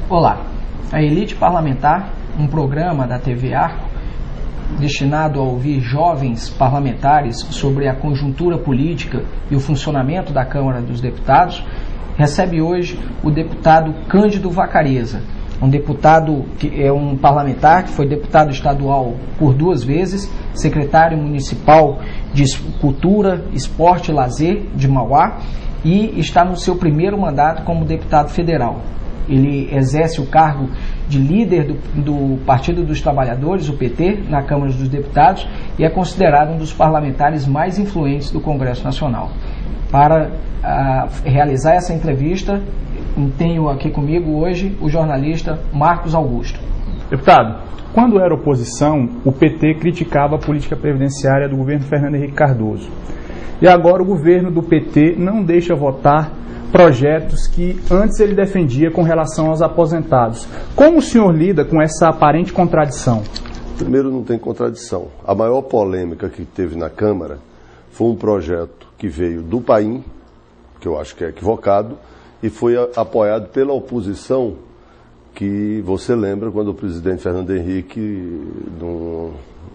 Olá, a Elite Parlamentar, um programa da TV Arco destinado a ouvir jovens parlamentares sobre a conjuntura política e o funcionamento da Câmara dos Deputados, recebe hoje o deputado Cândido Vacareza, um deputado que é um parlamentar que foi deputado estadual por 2 vezes, secretário municipal de Cultura, Esporte e Lazer de Mauá e está no seu primeiro mandato como deputado federal. Ele exerce o cargo de líder do Partido dos Trabalhadores, o PT, na Câmara dos Deputados e é considerado um dos parlamentares mais influentes do Congresso Nacional. Para realizar essa entrevista, tenho aqui comigo hoje o jornalista Marcos Augusto. Deputado, quando era oposição, o PT criticava a política previdenciária do governo Fernando Henrique Cardoso. E agora o governo do PT não deixa votar projetos que antes ele defendia com relação aos aposentados. Como o senhor lida com essa aparente contradição? Primeiro, não tem contradição. A maior polêmica que teve na Câmara foi um projeto que veio do PAIN, que eu acho que é equivocado, e foi apoiado pela oposição, que você lembra quando o presidente Fernando Henrique, num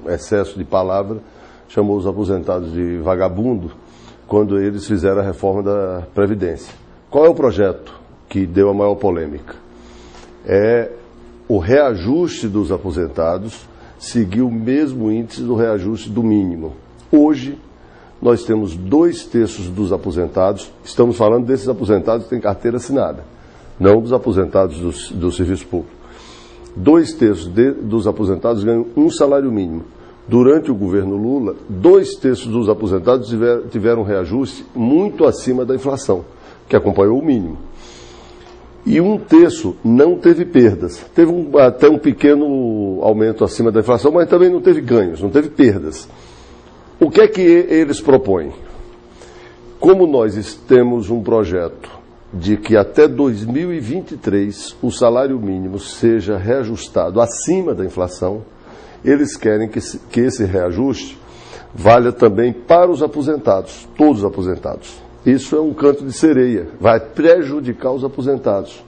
excesso de palavra, chamou os aposentados de vagabundo, quando eles fizeram a reforma da Previdência. Qual é o projeto que deu a maior polêmica? É o reajuste dos aposentados seguir o mesmo índice do reajuste do mínimo. Hoje, nós temos 2/3 dos aposentados, estamos falando desses aposentados que têm carteira assinada, não dos aposentados do serviço público. 2/3 dos aposentados ganham um salário mínimo. Durante o governo Lula, 2/3 dos aposentados tiveram um reajuste muito acima da inflação, que acompanhou o mínimo. E 1/3 não teve perdas. Teve até um pequeno aumento acima da inflação, mas também não teve ganhos, não teve perdas. O que é que eles propõem? Como nós temos um projeto de que até 2023 o salário mínimo seja reajustado acima da inflação, eles querem que esse reajuste valha também para os aposentados, todos os aposentados. Isso é um canto de sereia, vai prejudicar os aposentados,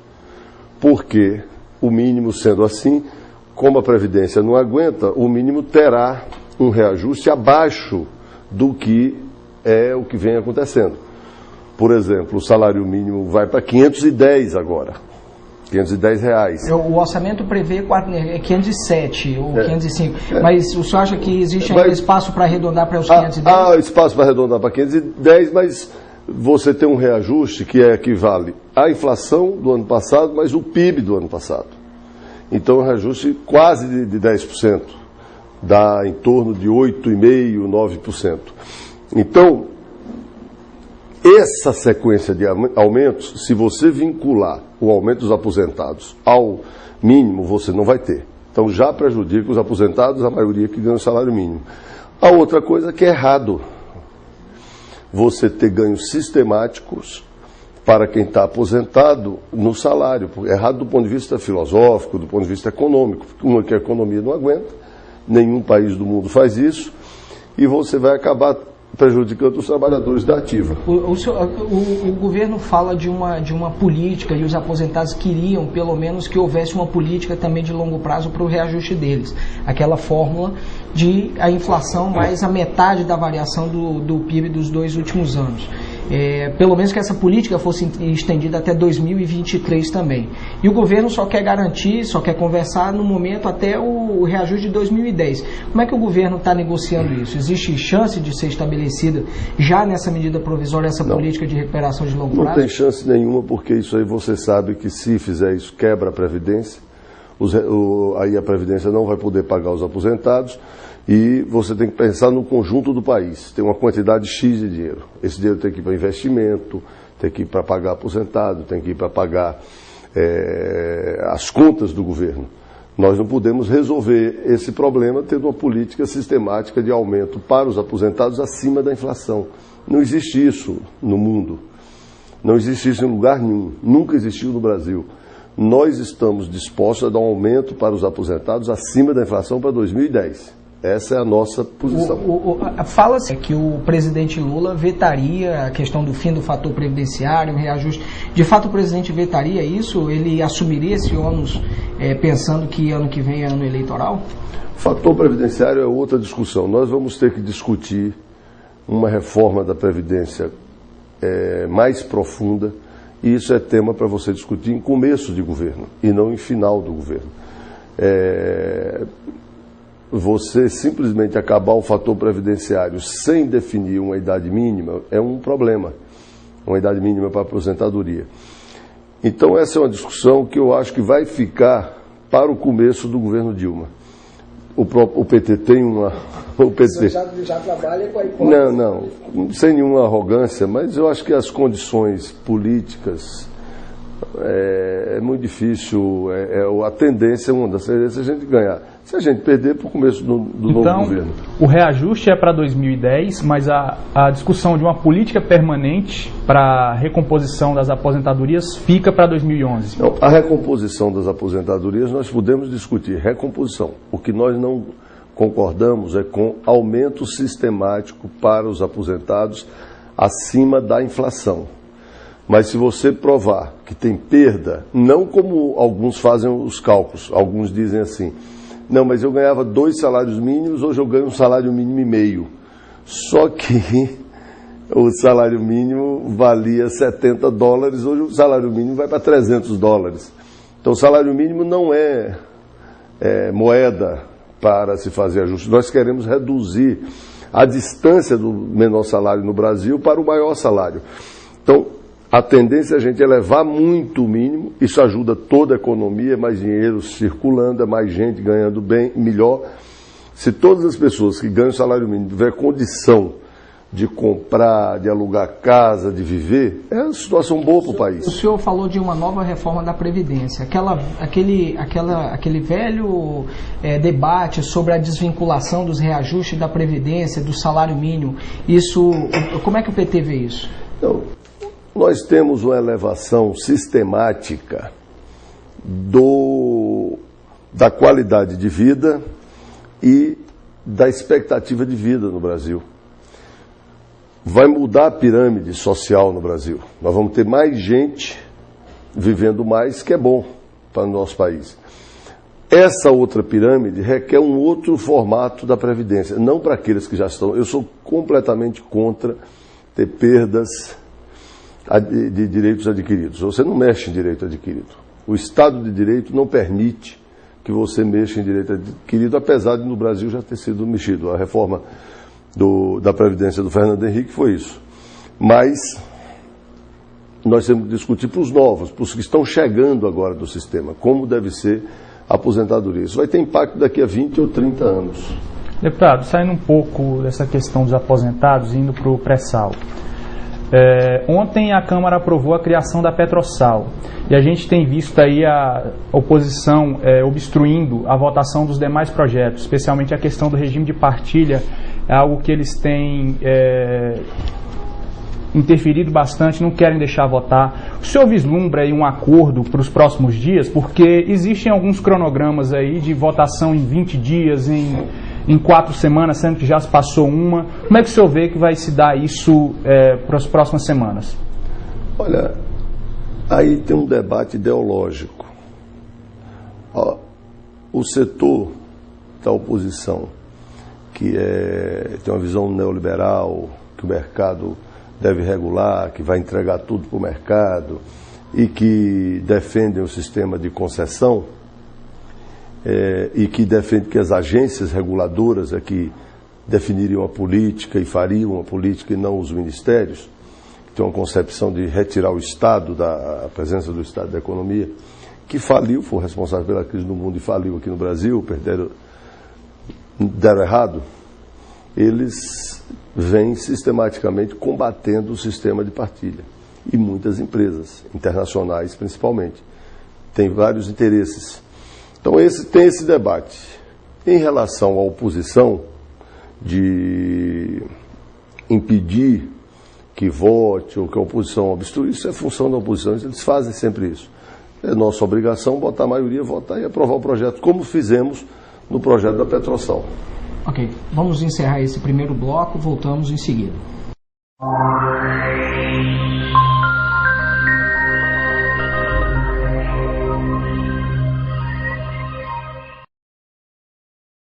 porque o mínimo sendo assim, como a Previdência não aguenta, o mínimo terá um reajuste abaixo do que é o que vem acontecendo. Por exemplo, o salário mínimo vai para 510 agora. R$510. O orçamento prevê 507 ou 505, mas o senhor acha que existe ainda espaço para arredondar para os 510? Há espaço para arredondar para 510, mas você tem um reajuste que equivale à inflação do ano passado, mas o PIB do ano passado. Então, um reajuste quase de 10%, dá em torno de 8,5%, 9%. Então, essa sequência de aumentos, se você vincular o aumento dos aposentados ao mínimo, você não vai ter. Então já prejudica os aposentados, a maioria que ganha o salário mínimo. A outra coisa que é errado, você ter ganhos sistemáticos para quem está aposentado no salário. É errado do ponto de vista filosófico, do ponto de vista econômico, porque a economia não aguenta, nenhum país do mundo faz isso, e você vai acabar prejudicando os trabalhadores da ativa. O governo fala de uma política e os aposentados queriam, pelo menos, que houvesse uma política também de longo prazo para o reajuste deles. Aquela fórmula de a inflação mais a metade da variação do PIB dos 2 últimos anos. Pelo menos que essa política fosse estendida até 2023 também. E o governo só quer garantir, só quer conversar no momento até o reajuste de 2010. Como é que o governo está negociando isso? Existe chance de ser estabelecida já nessa medida provisória essa política de recuperação de longo prazo? Não tem chance nenhuma, porque isso aí você sabe que se fizer isso quebra a Previdência, aí a Previdência não vai poder pagar os aposentados. E você tem que pensar no conjunto do país. Tem uma quantidade X de dinheiro. Esse dinheiro tem que ir para investimento, tem que ir para pagar aposentado, tem que ir para pagar as contas do governo. Nós não podemos resolver esse problema tendo uma política sistemática de aumento para os aposentados acima da inflação. Não existe isso no mundo. Não existe isso em lugar nenhum. Nunca existiu no Brasil. Nós estamos dispostos a dar um aumento para os aposentados acima da inflação para 2010. Essa é a nossa posição. Fala-se que o presidente Lula vetaria a questão do fim do fator previdenciário, um reajuste. De fato, o presidente vetaria isso? Ele assumiria esse ônus pensando que ano que vem é ano eleitoral? Fator previdenciário é outra discussão. Nós vamos ter que discutir uma reforma da Previdência mais profunda, e isso é tema para você discutir em começo de governo e não em final do governo. Você simplesmente acabar o fator previdenciário sem definir uma idade mínima é um problema, uma idade mínima para a aposentadoria. Então essa é uma discussão que eu acho que vai ficar para o começo do governo Dilma. O PT tem uma... O PT já trabalha com a hipótese? Não, sem nenhuma arrogância, mas eu acho que as condições políticas é muito difícil, a tendência, uma das tendências é a gente ganhar. Se a gente perder para o começo do novo governo. O reajuste é para 2010, mas a discussão de uma política permanente para a recomposição das aposentadorias fica para 2011. Não, a recomposição das aposentadorias nós podemos discutir, recomposição. O que nós não concordamos é com aumento sistemático para os aposentados acima da inflação. Mas se você provar que tem perda, não como alguns fazem os cálculos, alguns dizem assim, não, mas eu ganhava 2 salários mínimos, hoje eu ganho um salário mínimo e meio. Só que o salário mínimo valia $70, hoje o salário mínimo vai para $300. Então o salário mínimo não é moeda para se fazer ajuste. Nós queremos reduzir a distância do menor salário no Brasil para o maior salário. Então, a tendência é a gente elevar muito o mínimo, isso ajuda toda a economia, mais dinheiro circulando, é mais gente ganhando bem, melhor. Se todas as pessoas que ganham salário mínimo tiver condição de comprar, de alugar casa, de viver, é uma situação boa para o país. O senhor falou de uma nova reforma da Previdência. Aquele velho debate sobre a desvinculação dos reajustes da Previdência, do salário mínimo, isso, como é que o PT vê isso? Então, nós temos uma elevação sistemática da qualidade de vida e da expectativa de vida no Brasil. Vai mudar a pirâmide social no Brasil. Nós vamos ter mais gente vivendo mais, que é bom para o nosso país. Essa outra pirâmide requer um outro formato da Previdência, não para aqueles que já estão. Eu sou completamente contra ter perdas de direitos adquiridos. Você não mexe em direito adquirido. O Estado de Direito não permite que você mexa em direito adquirido, apesar de no Brasil já ter sido mexido. A reforma da Previdência do Fernando Henrique foi isso. Mas nós temos que discutir para os novos, para os que estão chegando agora do sistema, como deve ser a aposentadoria. Isso vai ter impacto daqui a 20 ou 30 anos. Deputado, saindo um pouco dessa questão dos aposentados, indo para o pré-sal. Ontem a Câmara aprovou a criação da Petrosal e a gente tem visto aí a oposição obstruindo a votação dos demais projetos, especialmente a questão do regime de partilha, é algo que eles têm interferido bastante, não querem deixar votar. O senhor vislumbra aí um acordo para os próximos dias? Porque existem alguns cronogramas aí de votação em 20 dias, em 4 semanas, sendo que já se passou uma. Como é que o senhor vê que vai se dar isso para as próximas semanas? Olha, aí tem um debate ideológico. O setor da oposição, que tem uma visão neoliberal, que o mercado deve regular, que vai entregar tudo para o mercado e que defendem o sistema de concessão, e que defende que as agências reguladoras é que definiriam a política e fariam a política e não os ministérios, que tem uma concepção de retirar o Estado, a presença do Estado da economia, que faliu, foi responsável pela crise no mundo e faliu aqui no Brasil, deram errado. Eles vêm sistematicamente combatendo o sistema de partilha. E muitas empresas, internacionais principalmente, têm vários interesses. Então tem esse debate. Em relação à oposição, de impedir que vote ou que a oposição obstrua, isso é função da oposição, eles fazem sempre isso. É nossa obrigação botar a maioria, votar e aprovar o projeto, como fizemos no projeto da Petrosal. Ok, vamos encerrar esse primeiro bloco, voltamos em seguida.